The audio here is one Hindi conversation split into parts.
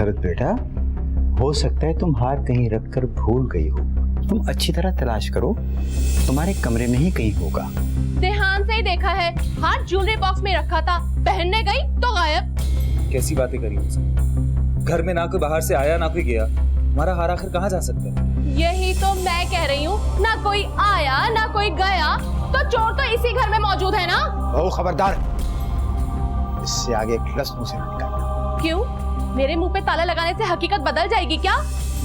मुसरत बेटा, हो सकता है तुम हाथ कहीं रखकर भूल गई हो। तुम अच्छी तरह तलाश करो, तुम्हारे कमरे में ही कहीं होगा। ध्यान से ही देखा है, हाथ ज्वेलरी बॉक्स में रखा था, पहनने गई तो गायब। कैसी बातें करी मुझसे? घर में ना कोई बाहर से आया ना कोई गया, हमारा हार आखिर कहाँ जा सकता है? यही तो मैं कह रही हूँ, ना कोई आया ना कोई गया, तो चोर तो इसी घर में मौजूद है ना। ओ खबरदार, इससे आगे एक लफ्ज़ मुझसे न निकालना। क्यों? मेरे मुंह पे ताला लगाने से हकीकत बदल जाएगी क्या?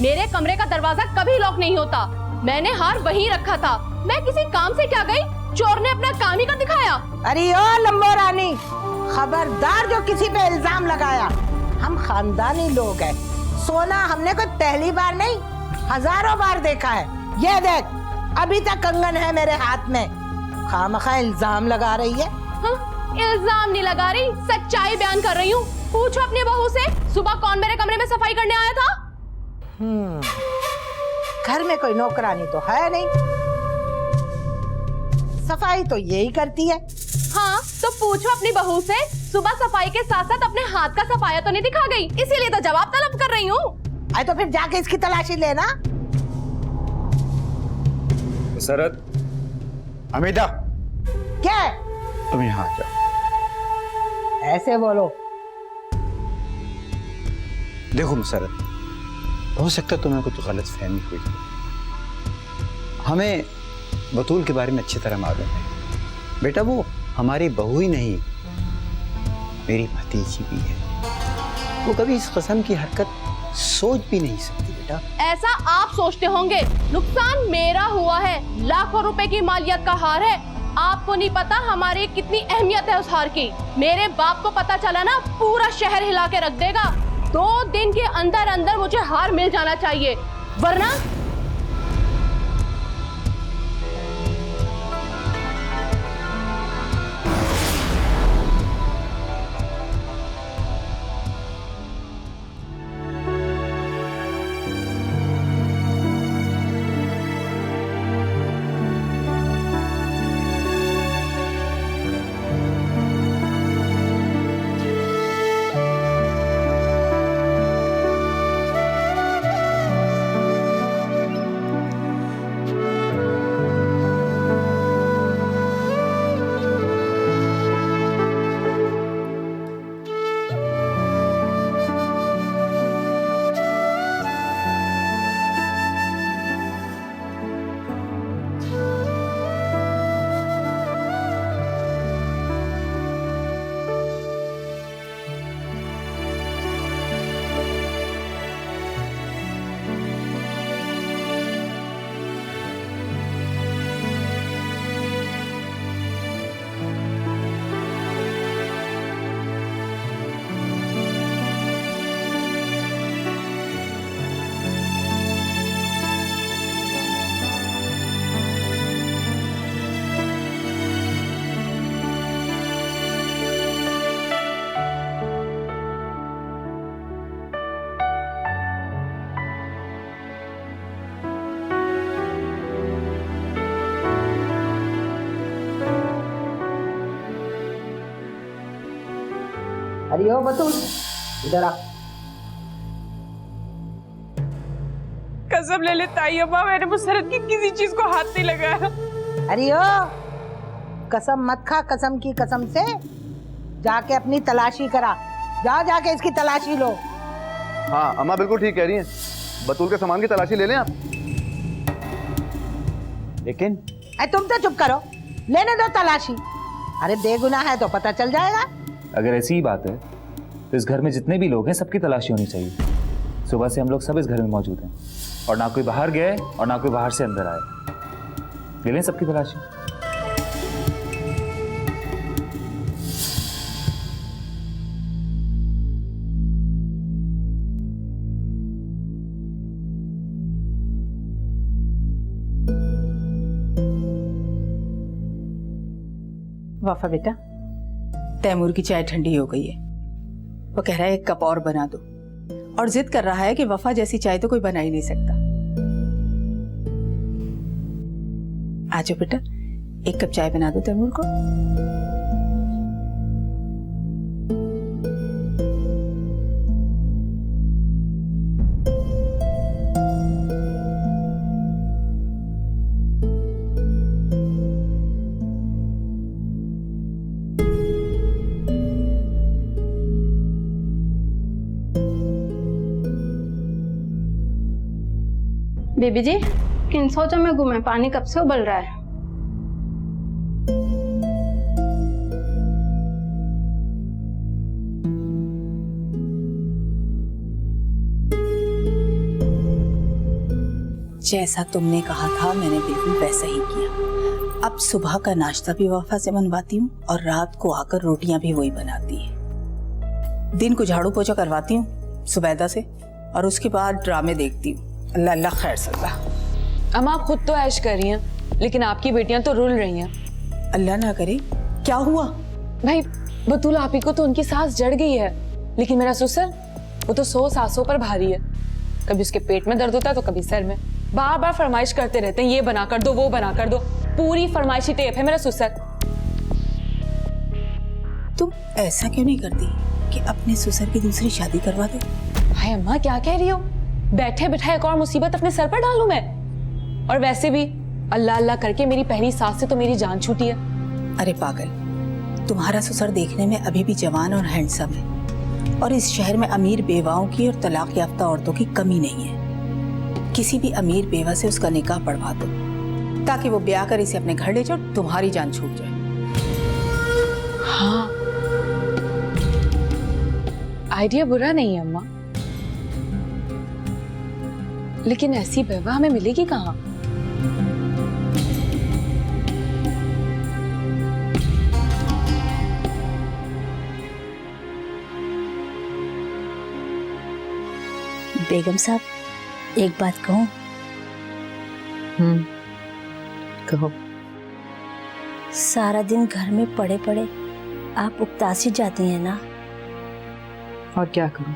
मेरे कमरे का दरवाजा कभी लॉक नहीं होता, मैंने हार वहीं रखा था। मैं किसी काम से क्या गई, चोर ने अपना काम ही कर दिखाया। अरे ओ लंबो रानी, खबरदार जो किसी पे इल्जाम लगाया। हम खानदानी लोग हैं, सोना हमने कोई पहली बार नहीं हजारों बार देखा है। ये देख, अभी तक कंगन है मेरे हाथ में, खामखा इल्जाम लगा रही है। हाँ, इल्जाम नहीं लगा रही, सच्चाई बयान कर रही हूँ। पूछो अपनी बहू से, सुबह कौन मेरे कमरे में सफाई करने आया था? घर में कोई नौकरानी तो है नहीं, सफाई तो यही करती है। हाँ, तो पूछो अपनी बहू से, सुबह सफाई के साथ साथ अपने हाथ का सफाया तो नहीं दिखा गई? इसीलिए तो जवाब तलब कर रही हूँ। अरे तो फिर जाके इसकी तलाशी लेना। मुसरत, हमीदा, क्या तुम यहाँ आ जाओ। ऐसे बोलो? देखो मुसरत, हो सकता है तुम्हें कुछ गलत फहमी हुई। हमें बतूल के बारे में अच्छी तरह मालूम है बेटा, वो हमारी बहू ही नहीं, मेरी भतीजी भी है। वो कभी इस किस्म की हरकत सोच भी नहीं सकती बेटा। ऐसा आप सोचते होंगे, नुकसान मेरा हुआ है, लाखों रुपए की मालियत का हार है। आपको नहीं पता हमारी कितनी अहमियत है उस हार की। मेरे बाप को पता चला ना, पूरा शहर हिला के रख देगा। 2 दिन के अंदर अंदर मुझे हार मिल जाना चाहिए, वरना अरे ओ बतूल, इधर आ। कसम ले ले ताई अम्मा, मैंने मुसरत की किसी चीज को हाथ नहीं लगाया। अरे ओ, कसम मत खा, कसम की कसम से जाके अपनी तलाशी करा। जाओ जाके इसकी तलाशी लो। हाँ अम्मा बिल्कुल ठीक कह रही हैं, बतूल के सामान की तलाशी ले लें आप। लेकिन अरे तुम तो चुप करो, लेने दो तलाशी। अरे बेगुनाह है तो पता चल जाएगा। अगर ऐसी ही बात है तो इस घर में जितने भी लोग हैं सबकी तलाशी होनी चाहिए। सुबह से हम लोग सब इस घर में मौजूद हैं और ना कोई बाहर गया है और ना कोई बाहर से अंदर आया। ले लें सबकी तलाशी। वफा बेटा, तैमूर की चाय ठंडी हो गई है, वो कह रहा है 1 कप और बना दो, और जिद कर रहा है कि वफा जैसी चाय तो कोई बना ही नहीं सकता। आजो बेटा, 1 कप चाय बना दो तैमूर को। बीबी जी, किन सोचों में घूमे? पानी कब से उबल रहा है। जैसा तुमने कहा था मैंने बिल्कुल वैसा ही किया। अब सुबह का नाश्ता भी वफा से बनवाती हूँ और रात को आकर रोटियां भी वही बनाती है। दिन को झाड़ू पोछा करवाती हूँ सुबैदा से और उसके बाद ड्रामे देखती हूँ। अल्लाह अल्लाह खैर सल्ला। अम्मा आप खुद तो ऐश कर रही हैं, लेकिन आपकी बेटियां तो रुल रही हैं। अल्लाह ना करे। क्या हुआ? भाई बतूल आपी को तो उनकी सांस जड़ गई है, लेकिन मेरा ससुर वो तो 100 सांसों पर भारी है। कभी उसके पेट में दर्द होता है तो कभी सर में। बार बार फरमाइश करते रहते हैं, ये बना कर दो वो बना कर दो। पूरी फरमाइशी टेप है मेरा ससुर। तुम ऐसा क्यों नहीं करती कि अपने ससुर की दूसरी शादी करवा दो? हाय अम्मा क्या कह रही हो? बैठे बिठाए एक और मुसीबत अपने सर पर डालूं मैं? और वैसे भी अल्लाह अल्लाह करके मेरी पहली सांस से तो मेरी जान छूटी है। अरे पागल, तुम्हारा ससुर देखने में अभी भी जवान और हैंडसम है और इस शहर में अमीर बेवाओं की और तलाक याफ्ता औरतों की कमी नहीं है। किसी भी अमीर बेवा से उसका निकाह पढ़वा दो ताकि वो ब्याह कर इसे अपने घर ले जाओ, तुम्हारी जान छूट जाए। हाँ आइडिया बुरा नहीं है अम्मा, लेकिन ऐसी बेवा हमें मिलेगी कहाँ? बेगम साहब, एक बात कहूं? कहो। सारा दिन घर में पड़े पड़े आप उकतासी जाती हैं ना? और क्या करूं,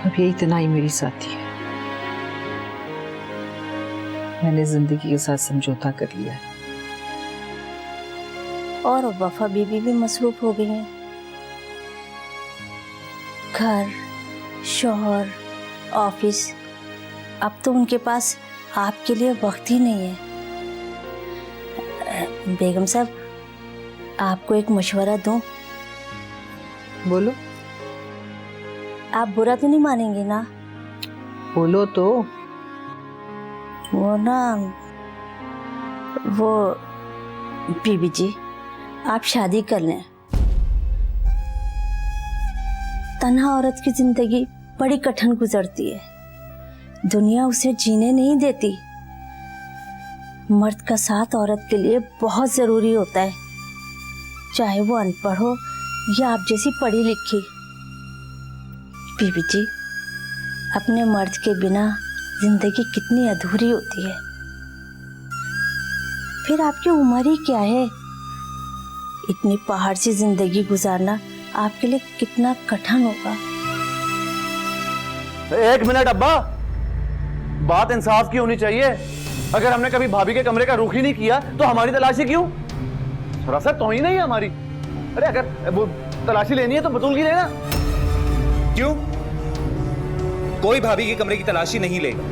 अब यही तनाई मेरी साथी है। मैंने जिंदगी के साथ समझौता कर लिया है। और वफा बीबी भी मसरूफ हो गई हैं। घर, शौहर, ऑफिस, अब तो उनके पास आपके लिए वक्त ही नहीं है। बेगम साहब, आपको एक मशवरा दूं? बोलो। आप बुरा तो नहीं मानेंगे ना? बोलो तो। वो ना, वो बीबी जी, आप शादी कर लें। तन्हा औरत की जिंदगी बड़ी कठिन गुजरती है। दुनिया उसे जीने नहीं देती। मर्द का साथ औरत के लिए बहुत जरूरी होता है, चाहे वो अनपढ़ हो या आप जैसी पढ़ी लिखी। बीबी जी, अपने मर्द के बिना जिंदगी कितनी अधूरी होती है। फिर आपकी उम्र ही क्या है? इतनी पहाड़ सी जिंदगी गुजारना आपके लिए कितना कठिन होगा। एक मिनट अब्बा, बात इंसाफ की होनी चाहिए। अगर हमने कभी भाभी के कमरे का रुख ही नहीं किया तो हमारी तलाशी क्यों? सरासर तौहीन नहीं है हमारी। अरे अगर वो तलाशी लेनी है तो बतूल की लेना। क्यों? कोई भाभी के कमरे की तलाशी नहीं लेगा।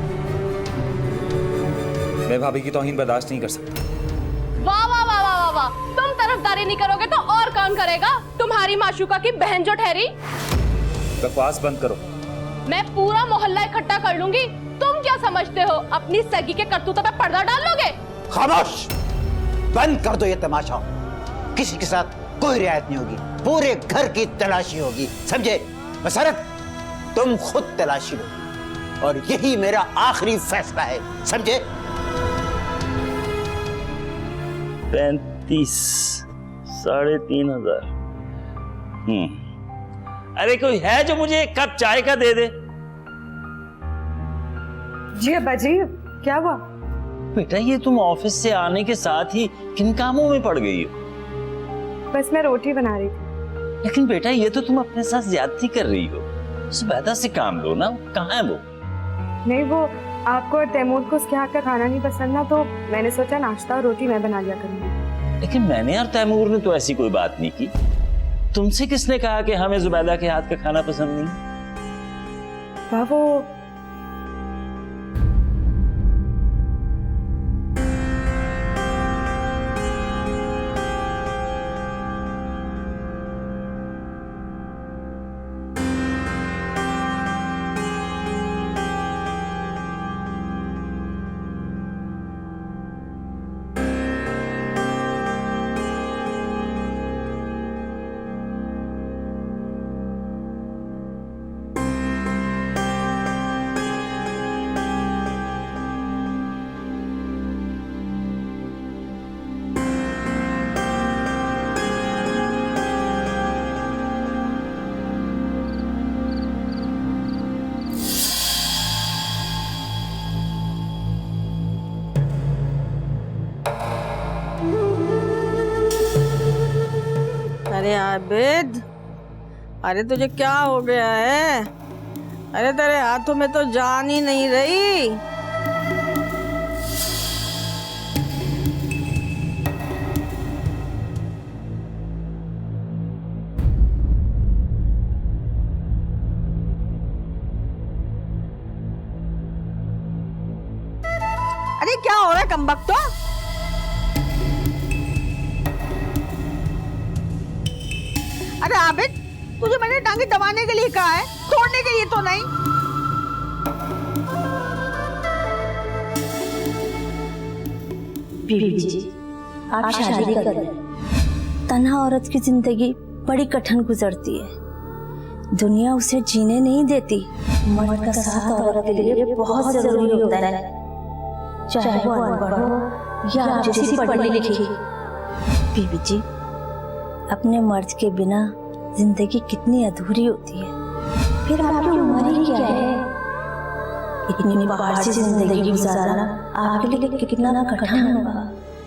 मैं भाभी की तौहीन बर्दाश्त नहीं कर सकता। वाह वाह वाह वाह वाह, तुम तरफदारी नहीं करोगे तो और कौन करेगा? तुम्हारी माशूका की बहन जो ठहरी। बकवास बंद करो। मैं पूरा मोहल्ला इकट्ठा कर लूंगी। तुम क्या समझते हो अपनी सगी के करतूतों पे पर्दा डाल लोगे? खामोश, बंद कर दो ये तमाशा। किसी के साथ कोई रियायत नहीं होगी, पूरे घर की तलाशी होगी, समझे? मसरत, तुम खुद तलाशी लो और यही मेरा आखिरी फैसला है, समझे? 35, 3,500। अरे कोई है जो मुझे एक कप चाय का दे दे? जी अब्बा जी, क्या हुआ? बेटा ये तुम ऑफिस से आने के साथ ही किन कामों में पड़ गई हो? बस मैं रोटी बना रही थी। लेकिन बेटा ये तो तुम अपने साथ ज्यादती कर रही हो। सुबैदा से काम लो ना, कहाँ है वो? नहीं, वो आपको और तैमूर को उसके हाथ का खाना नहीं पसंद ना, तो मैंने सोचा नाश्ता और रोटी मैं बना लिया करूंगी। लेकिन मैंने और तैमूर ने तो ऐसी कोई बात नहीं की। तुमसे किसने कहा कि हमें जुबैदा के हाथ का खाना पसंद नहीं? वो अरे आबिद, अरे तुझे क्या हो गया है? अरे तेरे हाथों में तो जान ही नहीं रही। अरे क्या हो रहा है कमबख्तो? अरे आबिद, तुझे मैंने टांगे दबाने के लिए कहा है, तोड़ने के लिए तो नहीं। बीबी जी, आप शादी कर लें। तन्हा औरत की जिंदगी बड़ी कठिन गुजरती है। दुनिया उसे जीने नहीं देती। मर्द का साथ औरत के लिए बहुत जरूरी होता है, चाहे वो अनपढ़ हो या आप जैसी पढ़ी लिखी। बीबी जी, अपने मर्द के बिना जिंदगी कितनी अधूरी होती है। फिर आपकी उम्र ही क्या है? इतनी पहाड़ से जिंदगी गुजारना आपके लिए कितना कठिन होगा।